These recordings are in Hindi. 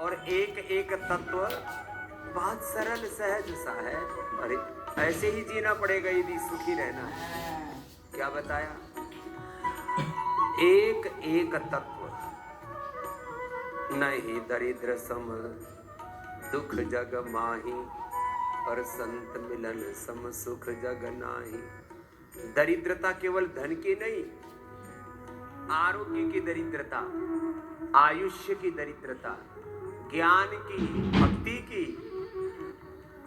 और एक एक तत्व बहुत सरल सहज सा है। अरे ऐसे ही जीना पड़ेगा यदि सुखी रहना है। क्या बताया? एक एक तत्व, नहीं दरिद्र सम दुख जग माही, और संत मिलन सम सुख जग नाही। दरिद्रता केवल धन की नहीं, आरोग्य की दरिद्रता, आयुष्य की दरिद्रता, ज्ञान की, भक्ति की।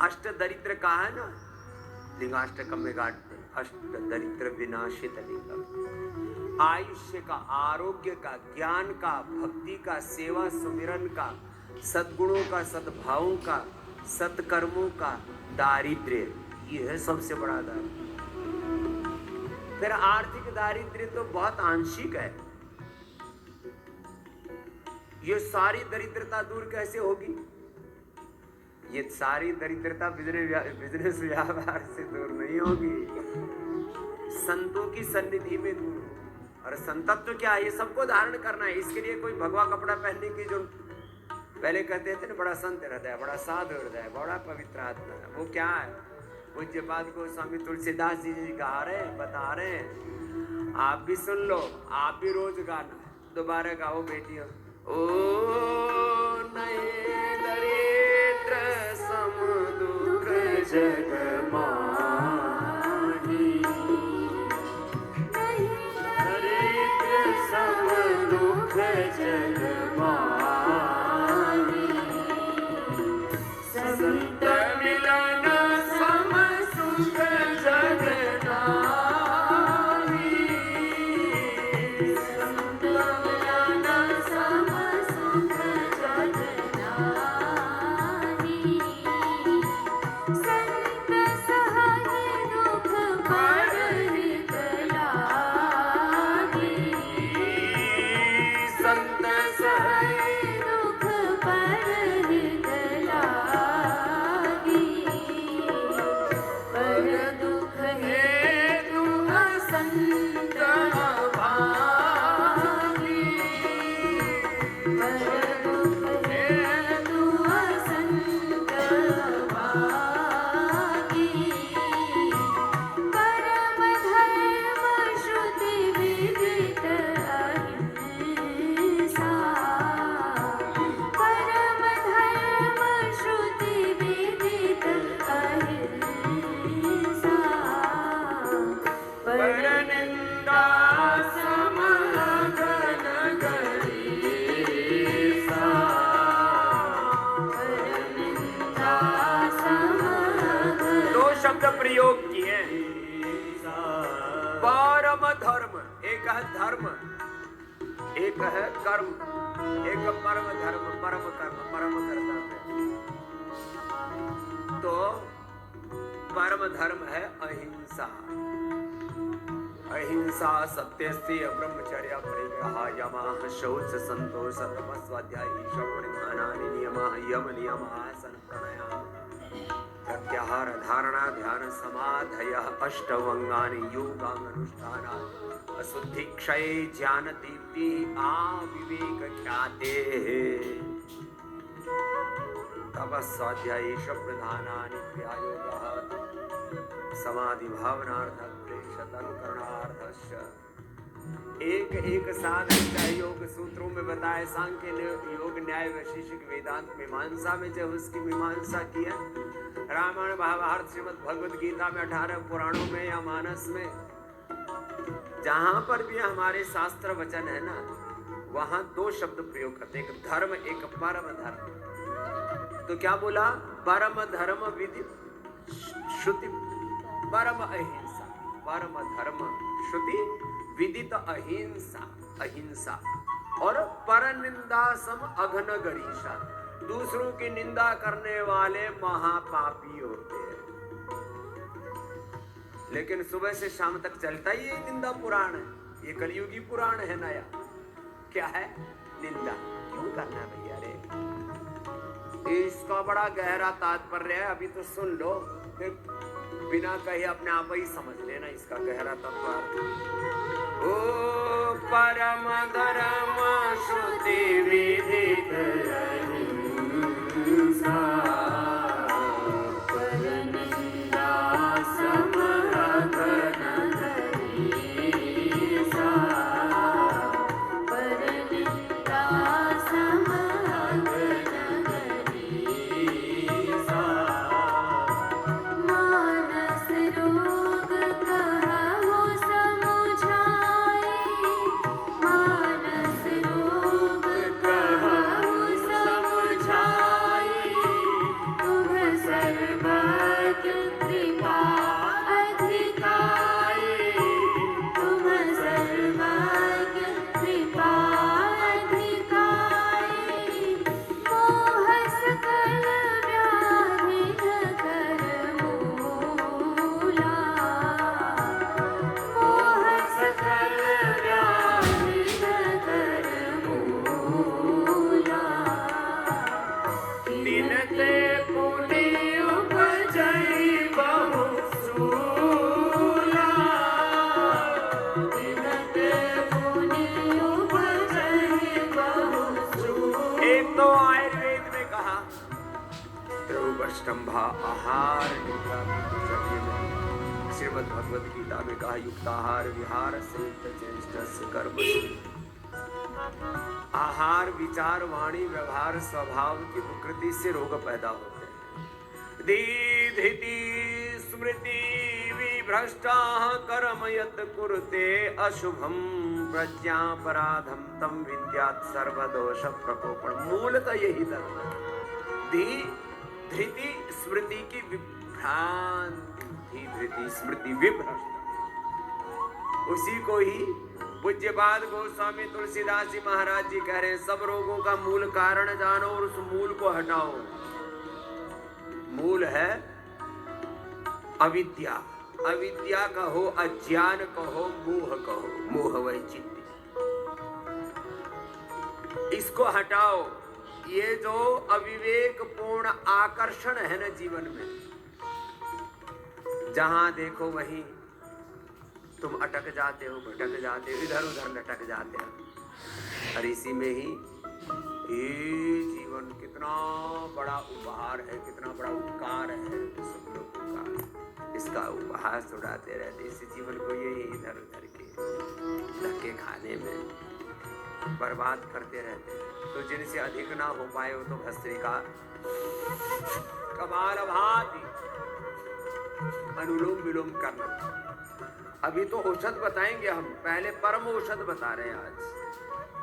अष्ट दरिद्र कहा है ना लिंगाष्टकम में गाते, अष्ट दरिद्र विनाशित लिंगम। आयुष्य का, आरोग्य का, ज्ञान का, भक्ति का, सेवा सुमिरन का, सद्गुणों का, सद्भावों का, सत्कर्मों का दारिद्र्य, ये है सबसे बड़ा दारिद्र्य। फिर आर्थिक दारिद्र्य तो बहुत आंशिक है। ये सारी दरिद्रता दूर कैसे होगी? ये सारी दरिद्रता बिजनेस व्यापार से दूर नहीं होगी, संतों की सन्निधि में दूर हो। और संतत्व क्या है? ये सबको धारण करना है। इसके लिए कोई भगवा कपड़ा पहनने की जो पहले कहते थे ना, बड़ा संत हृदय है, बड़ा साधु हृदय है, बड़ा पवित्र आत्मा है, वो क्या है? पूज्यपाद को स्वामी तुलसीदास जी गा रहे हैं, बता रहे हैं। आप भी सुन लो, आप भी रोज गाना, दोबारा गाओ बेटियों। ओ नहीं दरिद्र सम दुख जग माही, दरिद्र सम दुख जग माही, संत मिलन सम सुख जग नाही, संत मिलन सम सुख जग नाही, संत सहाय दुख पर हित लागी, संत सहाय दुख पर हित लागी, पर दुख हेतु असंत भागी, पर दुख हेतु असंत भागी, परम धर्म श्रुति विदित अहिंसा, परम धर्म श्रुति विदित अहिंसा, पर निंदा समागन गरीसा, पर निंदा समागन। दो शब्द प्रयोग किए। परम धर्म, एक है धर्म, एक है कर्म, एक परम धर्म, परम कर्म, परम कर्ता है। तो परम धर्म है अहिंसा। अहिंसा सत्यस्य ब्रह्मचर्य परिग्रह यमः शौच संतोष तप स्वाध्याय श्रवण ध्यानानि नियमः यम नियम आसन प्राणायाम प्रत्याहार धारणा ध्यान समाधयः अष्टवंगानि योगानुष्ठाना अशुद्धि क्षय ज्ञान दीप्ति आविवेक ख्याते तप स्वाध्याय प्रधानानि क्रियायोगः समाधि भावनार्थ एक एक साधन योग सूत्रों में बताए। सांख्य योग न्याय वैशेषिक वेदांत मीमांसा में जब उसकी मीमांसा किया, रामायण महाभारत श्रीमद् भगवद गीता में 18 पुराणों में या मानस में जहां पर भी हमारे शास्त्र वचन है ना, वहां दो शब्द प्रयोग करते, एक धर्म एक परम धर्म। तो क्या बोला? परम धर्म विधि श्रुति परम अहिंसा, परम धर्म श्रुति विदित अहिंसा, अहिंसा और पर निंदा सम अघन गरीषा, दूसरों की निंदा करने वाले महापापी होते हैं। लेकिन सुबह से शाम तक चलता ही ये निंदा पुराण है, ये कलयुगी पुराण है नया। क्या है? निंदा। क्यों करना है भैया रे? इसका बड़ा गहरा तात्पर्य है, अभी तो सुन लो, फिर बिना कहे अपने आप ही समझ लेना इसका गहरा तत्व। ओ परम धर्म श्रुति विदित तो आयुर्वेद में कहा ध्रुवष्टंभा आहार निद्रा में, श्रीमद् भगवद गीता में कहा युक्ताहार विहार संयुक्त चेष्टस्य कर्म। आहार विचार वाणी व्यवहार स्वभाव की विकृति से रोग पैदा होते हैं। धीधि स्मृति विभ्रष्टा कर्म यत् कुरुते अशुभम प्रज्ञापराधम तम विद्यात् सर्वदोष प्रकोपण। मूलतः यही धर्म है। धृति स्मृति की विभ्रांति, धृति स्मृति विभ्रष्ट, उसी को ही पूज्यपाद गोस्वामी तुलसीदास जी महाराज जी कह रहे हैं, सब रोगों का मूल कारण जानो और उस मूल को हटाओ। मूल है अविद्या, अविद्या कहो, अज्ञान कहो, मोह कहो, मोह वैचित्य, इसको हटाओ। ये जो अविवेक पूर्ण आकर्षण है ना जीवन में, जहां देखो वहीं तुम अटक जाते हो, भटक जाते हो, इधर उधर लटक जाते हो। और इसी में ही ये जीवन कितना बड़ा उपहार है, कितना बड़ा उपकार है सब लोगों का, इसका उपहास उड़ाते रहते। इस जीवन को ये इधर उधर के धक्के खाने में बर्बाद करते रहते हैं। तो जिनसे अधिक ना हो पाए वो तो भस्त्रिका कमाल भाती अनुलोम विलोम करना। अभी तो औषध बताएंगे हम, पहले परम औषध बता रहे हैं। आज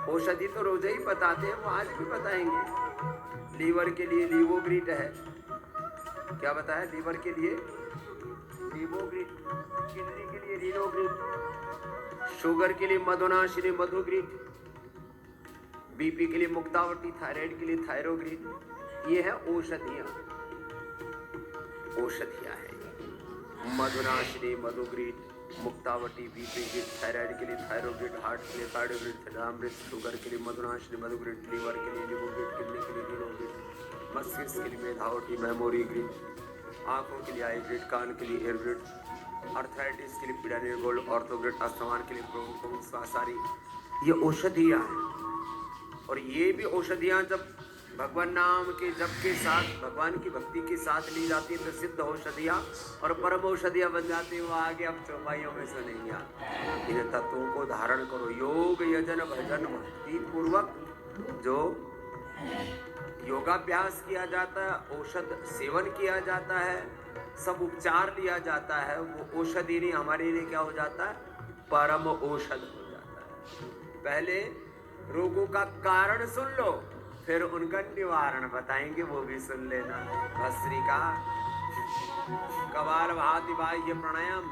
औषधि तो रोज ही बताते हैं, वो आज भी बताएंगे। लीवर के लिए लीवोग्रीट है, क्या बताया? लीवर के लिए लीवोग्रीट, किडनी के लिए रीनोग्रीट, शुगर के लिए मधुनाशिनी मधुग्रीट, बीपी के लिए मुक्तावटी, थायराइड के लिए थायरोग्रीट। ये है औषधियां, औषधियां है Madhunashini Madhugrit, Muktavati, BP greet, thyroid के लिए थायरोग्रीट, हार्ट के लिए कार्डियोग्रीट, थैलामृत, शुगर के लिए मधुनाशिनी मधुग्रीट, लीवर के लिए लीवोग्रीट, किडनी के लिए रीनोग्रीट, मस्तिष्क के लिए मेधावटी मेमोरी ग्रीट, आंखों के लिए आईग्रीट, कान के लिए एयरग्रीट, अर्थराइटिस के लिए पिडानिल गोल्ड, ऑर्थोग्रीट, अस्थमान के लिए प्रोसारी। ये औषधियां हैं। और ये भी औषधियां जब भगवान नाम के जप के साथ, भगवान की भक्ति के साथ ली जाती है तो सिद्ध औषधियां और परम औषधियां बन जाती है। वो आगे अब चौपाइयों में सुनेंगे आप। इन तत्वों को धारण करो। योग यजन भजन भक्ति पूर्वक जो योगाभ्यास किया जाता है, औषध सेवन किया जाता है, सब उपचार लिया जाता है, वो औषधि नहीं हमारे लिए क्या हो जाता है? परम औषध हो जाता है। पहले रोगों का कारण सुन लो, फिर उनका निवारण बताएंगे, वो भी सुन लेना। भस्त्रिका कपाल भाति बाह्य प्राणायाम,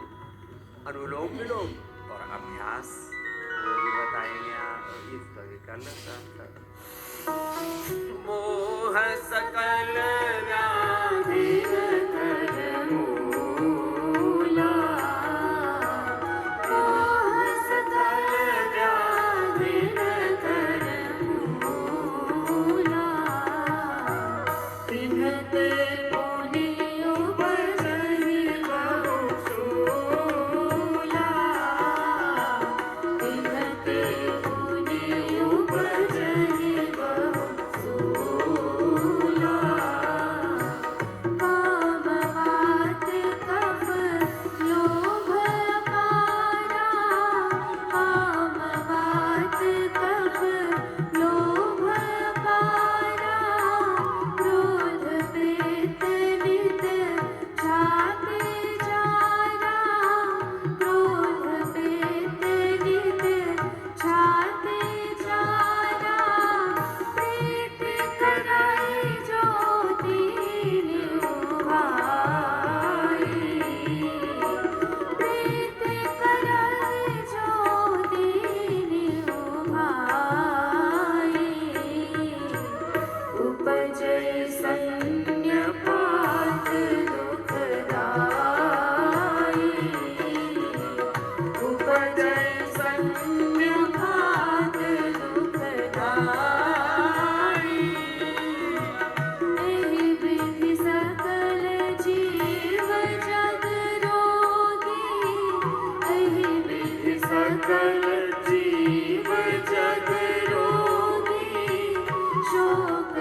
अनुलोम विलोम और अभ्यास, वो भी बताएंगे। इसका भी कर लेता। मोह सकल व्याधि कर मूला, मोह सकल व्याधि कर मूला, तिन्हते पुनि उपजहि बहु शूला, तिन्हते पुनि उपजहि बहु शूला। काम वात कफ लोभ अपारा, काम वात कफ लोभ अपारा, क्रोध पेत नित छाते जारा, क्रोध पेत नित छाते जारा, प्रीत कराई जो दीन भाई, प्रीत कराई जो दीन भाई, उपजय सन्न्यपात दुखदाई, उपजय सन्न्यपात दुखदाई। एहि विधि सकल जीव जग रोगी, एहि विधि सकल जीव जग रोगी, शोक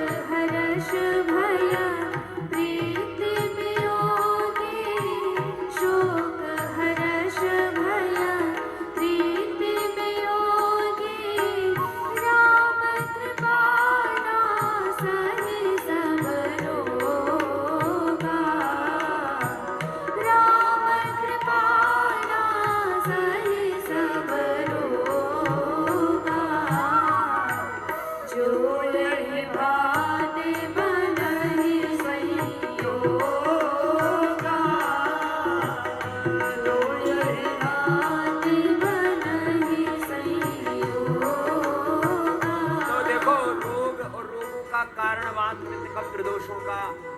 त्रिदोषों का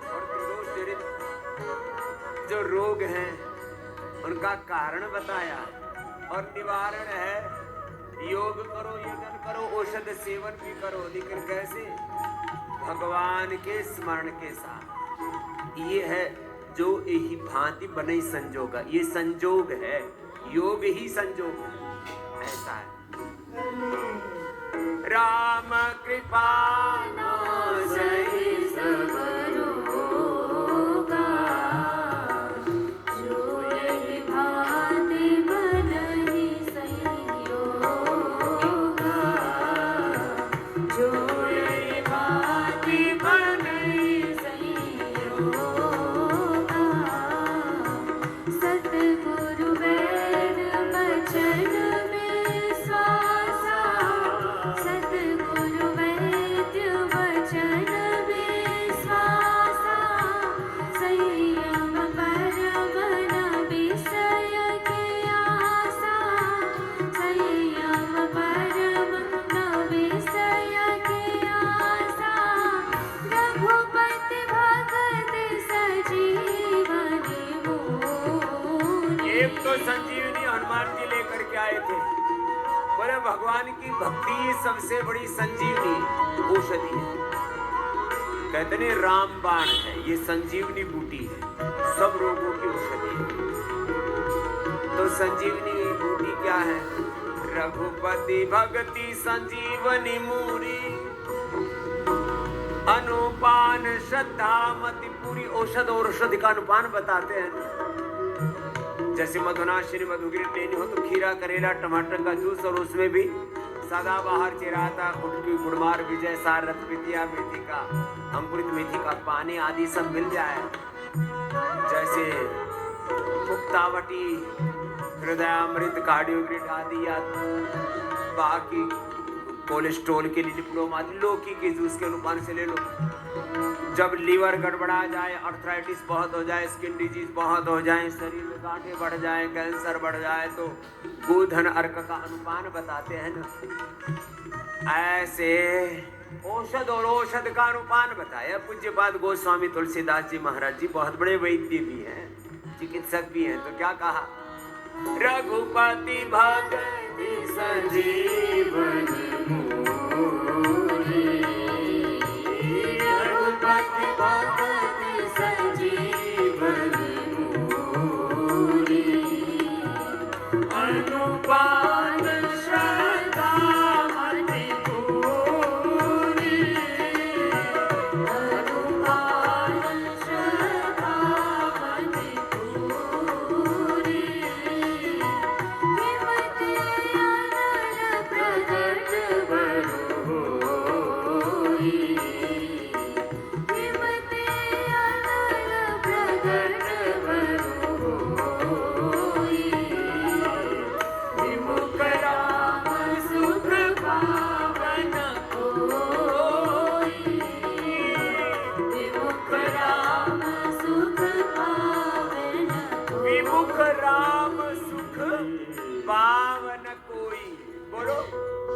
और त्रिदोष जनित जो रोग हैं उनका कारण बताया और निवारण है योग करो, यजन करो, औषध सेवन भी करो, लेकिन कैसे? भगवान के स्मरण के साथ। ये है जो यही भांति बने संजोग, ये संजोग है, योग ही संजोग है, ऐसा है। राम कृपा सही सब रोगा, जो यही भांति बनहि संयोगा, जो यही भांति बनहि संयोगा। सतगुरु वेद वचन संजीवनी हनुमान जी लेकर के आए थे। बोले भगवान की भक्ति सबसे बड़ी संजीवनी औषधि है। कहते ने रामबाण है, ये संजीवनी बूटी है, सब रोगों की औषधि है। तो संजीवनी बूटी क्या है? रघुपति भक्ति संजीवनी मूरी, अनुपान श्रद्धा मति पूरी। औषध और औषधि का अनुपान बताते हैं। जैसे मधुनाशिनी मधुगिरी लेनी हो तो खीरा, करेला, टमाटर का जूस, और उसमें भी सदाबहार, चिराता, कुटकी, गुड़मार, विजय सार, रतपितिया, मेथी का अंकुरित, मेथी का पानी आदि सब मिल जाए। जैसे मुक्तावटी, हृदयामृत, कार्डियोग्रिड आदि, या बाकी कोलेस्ट्रॉल के लिए डिप्लोमा, लौकी के जूस के अनुपान से ले लो। जब लीवर गड़बड़ा जाए, अर्थराइटिस बहुत हो जाए, स्किन डिजीज बहुत हो जाए, शरीर में गांठें बढ़ जाए, कैंसर बढ़ जाए, तो गोधन अर्क का अनुपान बताते हैं ना। ऐसे औषध और औषध का अनुपान बताया पूज्यपाद गोस्वामी तुलसीदास जी महाराज जी। बहुत बड़े वैद्य भी हैं, चिकित्सक भी हैं। तो क्या कहा? रघुपति भक्ति संजीवनी मूरी, रघुपति भक्ति संजीवनी मूरी, अनुपान श्रद्धा मति पूरी, अनुपान श्रद्धा मति पूरी। राम सुख पावन कोई, बोलो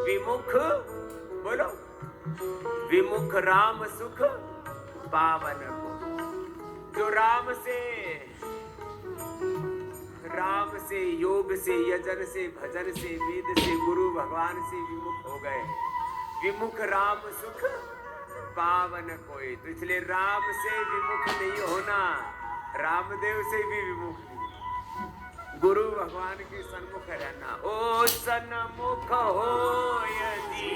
विमुख, बोलो विमुख राम सुख पावन को। जो राम से योग से, यजन से, भजन से, वेद से, गुरु भगवान से विमुख हो गए, विमुख राम सुख पावन कोई। तो इसलिए राम से विमुख नहीं होना, रामदेव से भी विमुख नहीं, गुरु भगवान के सन्मुख रहना। ओ सन्मुख हो यदि